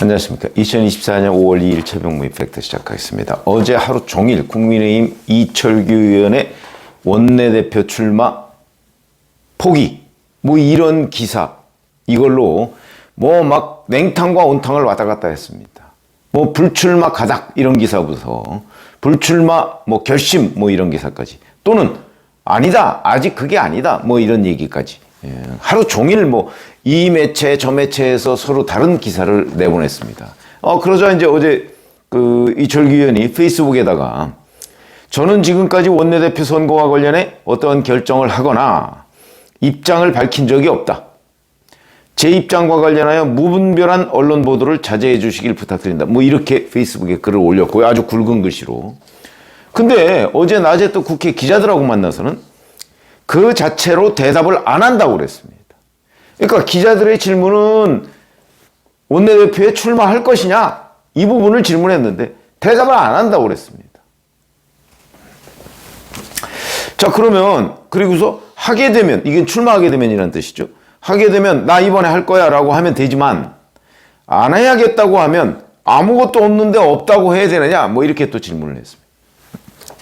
안녕하십니까. 2024년 5월 2일 최병무 이펙트 시작하겠습니다. 어제 하루 종일 국민의힘 이철규 의원의 원내대표 출마 포기 뭐 이런 기사 이걸로 뭐 막 냉탕과 온탕을 왔다 갔다 했습니다. 뭐 불출마 가닥 이런 기사부터 불출마 뭐 결심 뭐 이런 기사까지 또는 아니다 아직 그게 아니다 뭐 이런 얘기까지 하루 종일 뭐 이 매체 저 매체에서 서로 다른 기사를 내보냈습니다. 그러자 이제 어제 그 이철규 의원이 페이스북에다가 저는 지금까지 원내대표 선거와 관련해 어떠한 결정을 하거나 입장을 밝힌 적이 없다. 제 입장과 관련하여 무분별한 언론 보도를 자제해 주시길 부탁드린다. 뭐 이렇게 페이스북에 글을 올렸고요. 아주 굵은 글씨로. 근데 어제 낮에 또 국회 기자들하고 만나서는 그 자체로 대답을 안 한다고 그랬습니다. 그러니까 기자들의 질문은 원내대표에 출마할 것이냐 이 부분을 질문했는데 대답을 안 한다고 그랬습니다. 자 그러면 그리고서 하게 되면 이게 출마하게 되면이라는 뜻이죠. 하게 되면 나 이번에 할 거야 라고 하면 되지만 안 해야겠다고 하면 아무것도 없는데 없다고 해야 되느냐 뭐 이렇게 또 질문을 했습니다.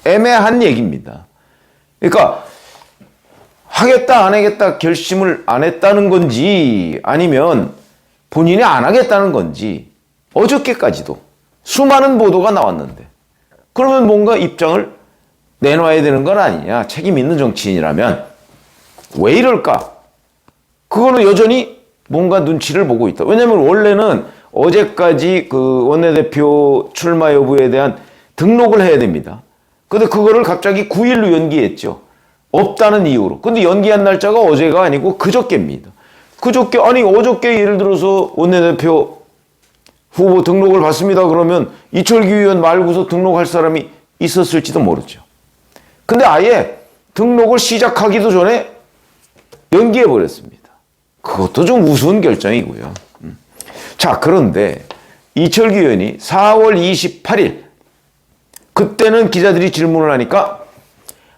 애매한 얘기입니다. 그러니까 하겠다 안 하겠다 결심을 안 했다는 건지 아니면 본인이 안 하겠다는 건지 어저께까지도 수많은 보도가 나왔는데 그러면 뭔가 입장을 내놔야 되는 건 아니냐. 책임 있는 정치인이라면 왜 이럴까? 그거는 여전히 뭔가 눈치를 보고 있다. 왜냐하면 원래는 어제까지 그 원내대표 출마 여부에 대한 등록을 해야 됩니다. 근데 그거를 갑자기 9일로 연기했죠. 없다는 이유로. 근데 연기한 날짜가 어제가 아니고 그저께입니다. 그저께 아니 어저께 예를 들어서 원내대표 후보 등록을 받습니다. 그러면 이철규 의원 말고서 등록할 사람이 있었을지도 모르죠. 근데 아예 등록을 시작하기도 전에 연기해 버렸습니다. 그것도 좀 우스운 결정이고요. 자 그런데 이철규 의원이 4월 28일 그때는 기자들이 질문을 하니까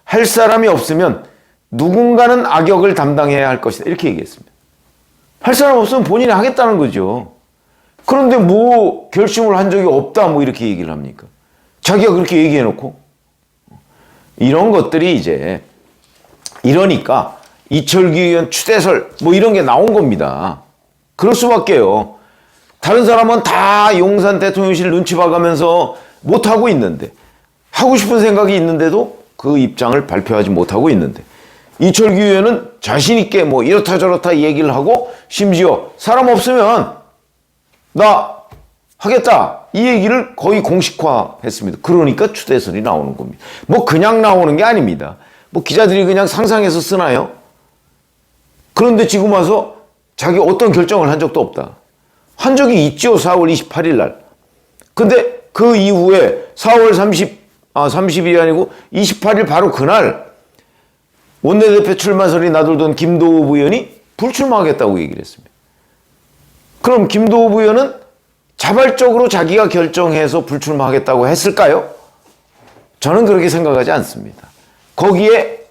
할 사람이 없으면 누군가는 악역을 담당해야 할 것이다. 이렇게 얘기했습니다. 할 사람 없으면 본인이 하겠다는 거죠. 그런데 뭐 결심을 한 적이 없다 뭐 이렇게 얘기를 합니까? 자기가 그렇게 얘기해놓고 이런 것들이 이제 이러니까 이철규 의원 추대설 뭐 이런 게 나온 겁니다. 그럴 수밖에요. 다른 사람은 다 용산 대통령실 눈치 봐가면서 못하고 있는데 하고 싶은 생각이 있는데도 그 입장을 발표하지 못하고 있는데 이철규 의원은 자신 있게 뭐 이렇다 저렇다 얘기를 하고 심지어 사람 없으면 나 하겠다 이 얘기를 거의 공식화했습니다. 그러니까 추대설이 나오는 겁니다. 뭐 그냥 나오는 게 아닙니다. 뭐 기자들이 그냥 상상해서 쓰나요? 그런데 지금 와서 자기 어떤 결정을 한 적도 없다. 한 적이 있죠. 4월 28일 날. 근데 그 이후에 4월 30일이 아니고 28일 바로 그날 원내대표 출마설이 나돌던 김도읍 의원이 불출마하겠다고 얘기를 했습니다. 그럼 김도읍 의원은 자발적으로 자기가 결정해서 불출마하겠다고 했을까요? 저는 그렇게 생각하지 않습니다. 거기에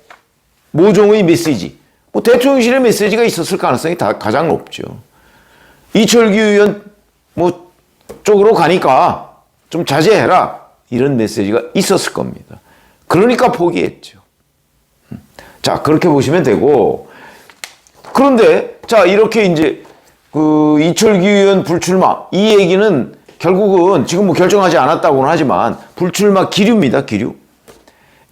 모종의 메시지, 뭐 대통령실의 메시지가 있었을 가능성이 가장 높죠. 이철규 의원 뭐 쪽으로 가니까 좀 자제해라. 이런 메시지가 있었을 겁니다. 그러니까 포기했죠. 자, 그렇게 보시면 되고. 그런데, 자, 이렇게 이제, 이철규 의원 불출마. 이 얘기는 결국은 지금 뭐 결정하지 않았다고는 하지만 불출마 기류입니다, 기류.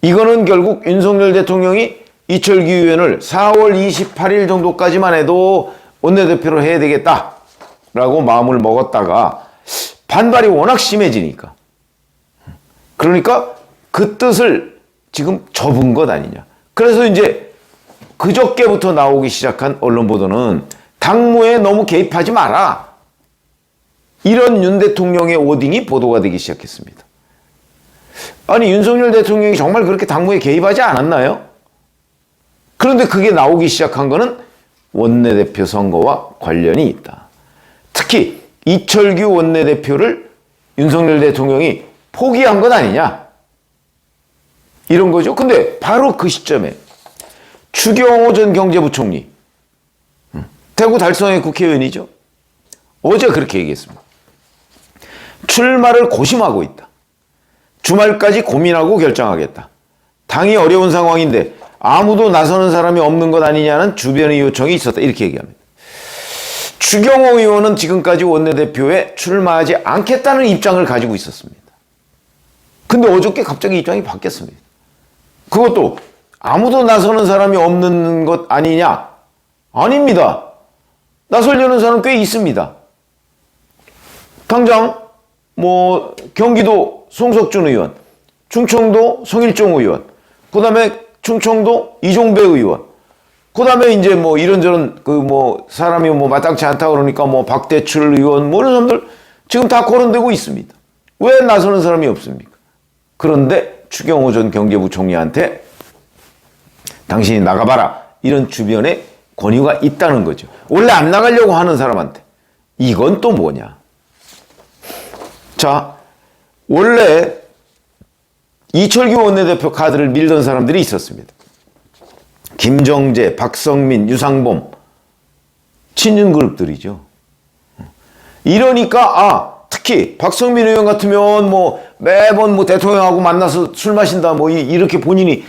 이거는 결국 윤석열 대통령이 이철규 의원을 4월 28일 정도까지만 해도 원내대표로 해야 되겠다라고 마음을 먹었다가 반발이 워낙 심해지니까. 그러니까 그 뜻을 지금 접은 것 아니냐. 그래서 이제 그저께부터 나오기 시작한 언론 보도는 당무에 너무 개입하지 마라. 이런 윤 대통령의 워딩이 보도가 되기 시작했습니다. 아니 윤석열 대통령이 정말 그렇게 당무에 개입하지 않았나요? 그런데 그게 나오기 시작한 거는 원내대표 선거와 관련이 있다. 특히 이철규 원내대표를 윤석열 대통령이 포기한 것 아니냐 이런 거죠. 근데 바로 그 시점에 추경호 전 경제부총리 대구 달성의 국회의원이죠. 어제 그렇게 얘기했습니다. 출마를 고심하고 있다. 주말까지 고민하고 결정하겠다. 당이 어려운 상황인데 아무도 나서는 사람이 없는 것 아니냐는 주변의 요청이 있었다. 이렇게 얘기합니다. 추경호 의원은 지금까지 원내대표에 출마하지 않겠다는 입장을 가지고 있었습니다. 근데 어저께 갑자기 입장이 바뀌었습니다. 그것도 아무도 나서는 사람이 없는 것 아니냐? 아닙니다. 나서려는 사람 꽤 있습니다. 당장 경기도 송석준 의원, 충청도 성일종 의원, 그 다음에 충청도 이종배 의원, 그 다음에 이제 이런저런 사람이 마땅치 않다 그러니까 박대출 의원 이런 사람들 지금 다 거론되고 있습니다. 왜 나서는 사람이 없습니까? 그런데 추경호 전 경제부총리한테 당신이 나가봐라 이런 주변에 권유가 있다는 거죠. 원래 안 나가려고 하는 사람한테 이건 또 뭐냐? 자, 원래 이철규 원내대표 카드를 밀던 사람들이 있었습니다. 김정재, 박성민, 유상범, 친윤 그룹들이죠. 이러니까 특히 박성민 의원 같으면 매번 대통령하고 만나서 술 마신다 이렇게 본인이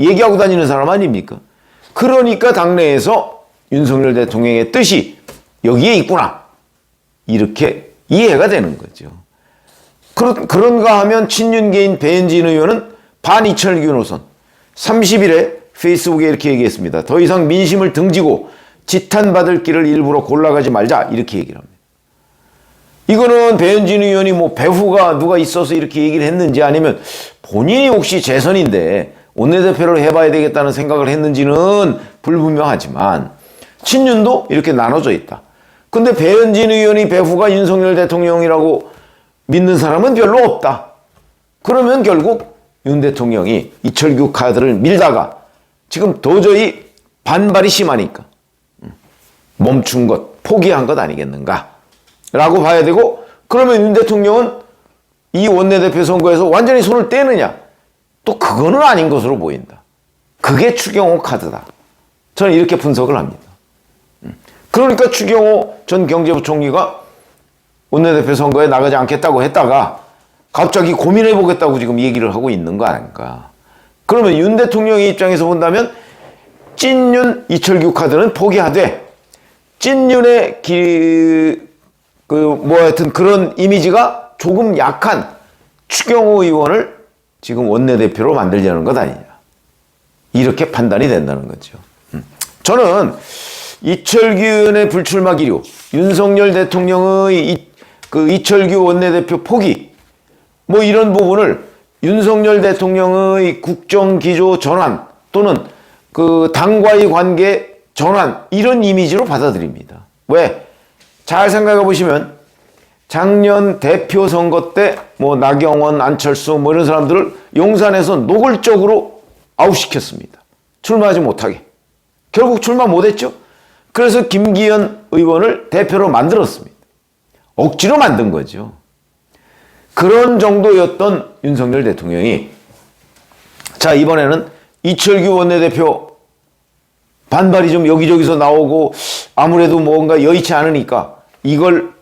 얘기하고 다니는 사람 아닙니까? 그러니까 당내에서 윤석열 대통령의 뜻이 여기에 있구나 이렇게 이해가 되는 거죠. 그런가 하면 친윤계인 배현진 의원은 반이철규 노선 30일에 페이스북에 이렇게 얘기했습니다. 더 이상 민심을 등지고 지탄받을 길을 일부러 골라가지 말자 이렇게 얘기를 합니다. 이거는 배현진 의원이 배후가 누가 있어서 이렇게 얘기를 했는지 아니면 본인이 혹시 재선인데 원내대표를 해봐야 되겠다는 생각을 했는지는 불분명하지만 친윤도 이렇게 나눠져 있다. 근데 배현진 의원이 배후가 윤석열 대통령이라고 믿는 사람은 별로 없다. 그러면 결국 윤 대통령이 이철규 카드를 밀다가 지금 도저히 반발이 심하니까 멈춘 것, 포기한 것 아니겠는가 라고 봐야 되고, 그러면 윤 대통령은 이 원내대표 선거에서 완전히 손을 떼느냐? 또 그거는 아닌 것으로 보인다. 그게 추경호 카드다. 저는 이렇게 분석을 합니다. 그러니까 추경호 전 경제부총리가 원내대표 선거에 나가지 않겠다고 했다가 갑자기 고민해보겠다고 지금 얘기를 하고 있는 거 아닌가. 그러면 윤 대통령의 입장에서 본다면 찐윤 이철규 카드는 포기하되 찐윤의 하여튼 그런 이미지가 조금 약한 추경호 의원을 지금 원내대표로 만들려는 것 아니냐. 이렇게 판단이 된다는 거죠. 저는 이철규 의원의 불출마 기류, 윤석열 대통령의 이철규 원내대표 포기, 이런 부분을 윤석열 대통령의 국정기조 전환 또는 당과의 관계 전환 이런 이미지로 받아들입니다. 왜? 잘 생각해 보시면 작년 대표 선거 때 나경원, 안철수 이런 사람들을 용산에서 노골적으로 아웃시켰습니다. 출마하지 못하게. 결국 출마 못했죠. 그래서 김기현 의원을 대표로 만들었습니다. 억지로 만든 거죠. 그런 정도였던 윤석열 대통령이 자, 이번에는 이철규 원내대표 반발이 좀 여기저기서 나오고 아무래도 뭔가 여의치 않으니까 이걸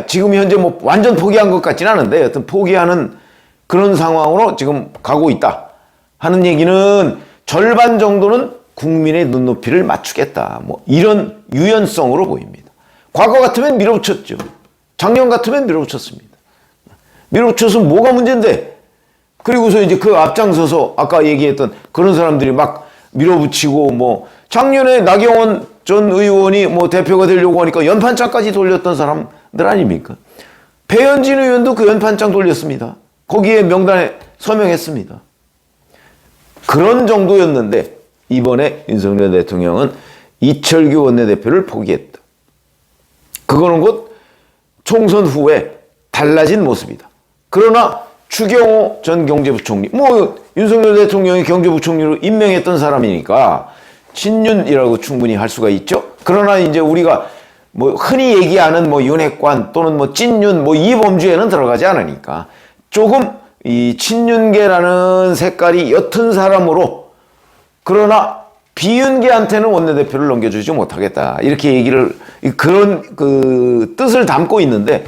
지금 현재 완전 포기한 것 같지는 않은데 여튼 포기하는 그런 상황으로 지금 가고 있다 하는 얘기는 절반 정도는 국민의 눈높이를 맞추겠다. 이런 유연성으로 보입니다. 과거 같으면 밀어붙였죠. 작년 같으면 밀어붙였습니다. 밀어붙여서 뭐가 문제인데? 그리고서 이제 그 앞장서서 아까 얘기했던 그런 사람들이 막 밀어붙이고 작년에 나경원 전 의원이 대표가 되려고 하니까 연판장까지 돌렸던 사람들 아닙니까? 배현진 의원도 그 연판장 돌렸습니다. 거기에 명단에 서명했습니다. 그런 정도였는데 이번에 윤석열 대통령은 이철규 원내대표를 포기했다. 그거는 곧 총선 후에 달라진 모습이다. 그러나 추경호 전 경제부총리, 윤석열 대통령이 경제부총리로 임명했던 사람이니까 친윤이라고 충분히 할 수가 있죠. 그러나 이제 우리가 흔히 얘기하는 윤핵관 또는 찐윤 이 범주에는 들어가지 않으니까 조금 이 친윤계라는 색깔이 옅은 사람으로, 그러나 비윤계한테는 원내대표를 넘겨주지 못하겠다. 이렇게 얘기를, 그런 뜻을 담고 있는데,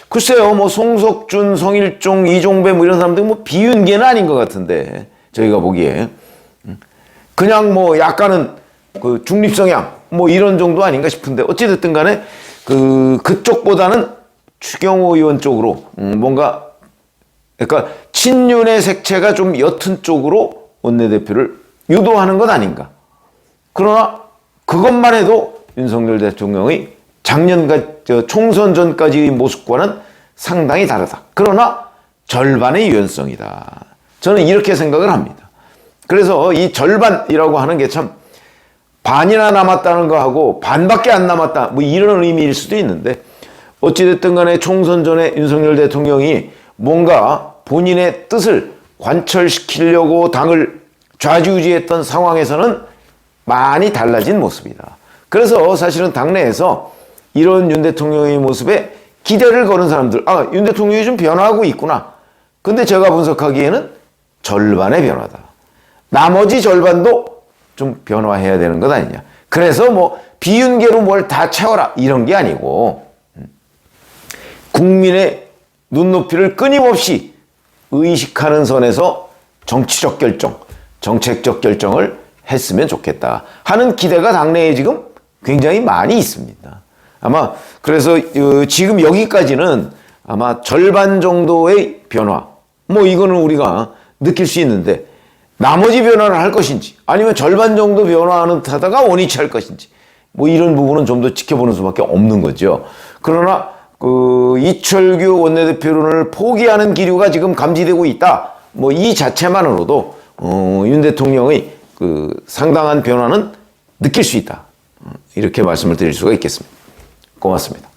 글쎄요, 뭐 송석준, 성일종, 이종배 뭐 이런 사람들 뭐 비윤계는 아닌 것 같은데 저희가 보기에 그냥 뭐 약간은 그 중립성향 뭐 이런 정도 아닌가 싶은데 어찌됐든 간에 그쪽보다는 추경호 의원 쪽으로 뭔가 그러니까 친윤의 색채가 좀 옅은 쪽으로 원내대표를 유도하는 것 아닌가. 그러나 그것만 해도 윤석열 대통령의 총선 전까지의 모습과는 상당히 다르다. 그러나 절반의 유연성이다. 저는 이렇게 생각을 합니다. 그래서 이 절반이라고 하는 게 참 반이나 남았다는 거하고 반밖에 안 남았다 뭐 이런 의미일 수도 있는데 어찌됐든 간에 총선 전에 윤석열 대통령이 뭔가 본인의 뜻을 관철시키려고 당을 좌지우지했던 상황에서는 많이 달라진 모습이다. 그래서 사실은 당내에서 이런 윤 대통령의 모습에 기대를 거는 사람들, 윤 대통령이 좀 변화하고 있구나. 근데 제가 분석하기에는 절반의 변화다. 나머지 절반도 좀 변화해야 되는 것 아니냐. 그래서 뭐 비윤계로 뭘 다 채워라 이런 게 아니고 국민의 눈높이를 끊임없이 의식하는 선에서 정치적 결정, 정책적 결정을 했으면 좋겠다 하는 기대가 당내에 지금 굉장히 많이 있습니다. 아마 그래서 지금 여기까지는 아마 절반 정도의 변화 뭐 이거는 우리가 느낄 수 있는데 나머지 변화를 할 것인지 아니면 절반 정도 변화하는 타다가 원위치 할 것인지 뭐 이런 부분은 좀 더 지켜보는 수밖에 없는 거죠. 그러나 이철규 원내대표론을 포기하는 기류가 지금 감지되고 있다. 뭐 이 자체만으로도 윤 대통령의 상당한 변화는 느낄 수 있다. 이렇게 말씀을 드릴 수가 있겠습니다. 고맙습니다.